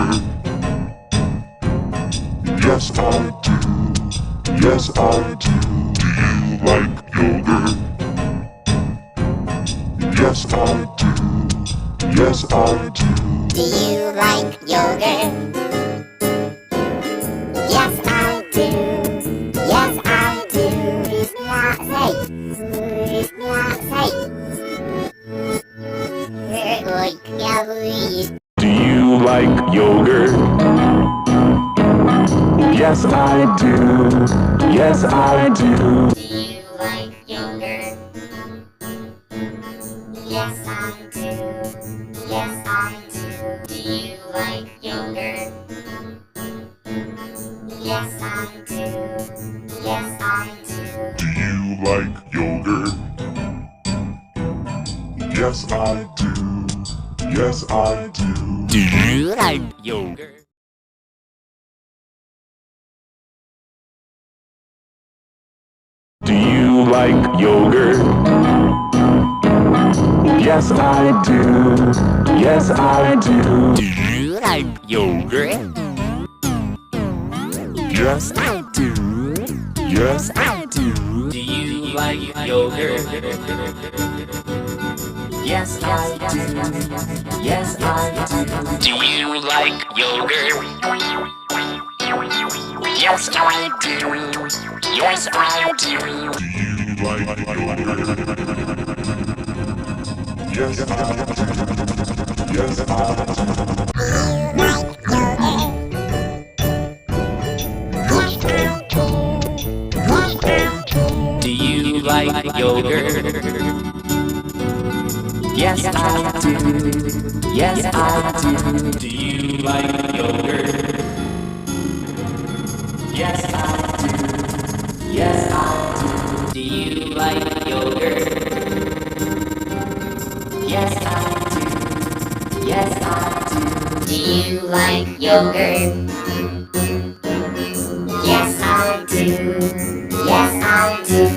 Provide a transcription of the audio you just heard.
yogurt? Yes, I do. Yes, I do. Do you like yogurt? Yes, I do. Yes, I do. Do you like yogurt? Yes, I do. Yes, I do. Do you like yogurt? Yes, I do. Yes, I do. Do you like yogurt? Yes, I do. Yes, I do. Do you like yogurt? Yes, I do. Yes, I do. Do you like yogurt? Yes, I do. Yes, I do. Do you like yogurt? Do you like yogurt? Yes, I do. Yes, I do. Do you like yogurt? Yes, I do. yes, I do. Do you like yogurt? Yes, I do. Yes, I do. Do you like yogurt? Yes, I do. Yes, I do. do you like yogurt? Yes, I do. Yes, I do. Do you like yogurt? Yes, I do. Yes, I do. Do you like yogurt? Yes, I do. Yes, I do. Do you like yogurt? Yes, I do. Yes, I do. Do you like yogurt?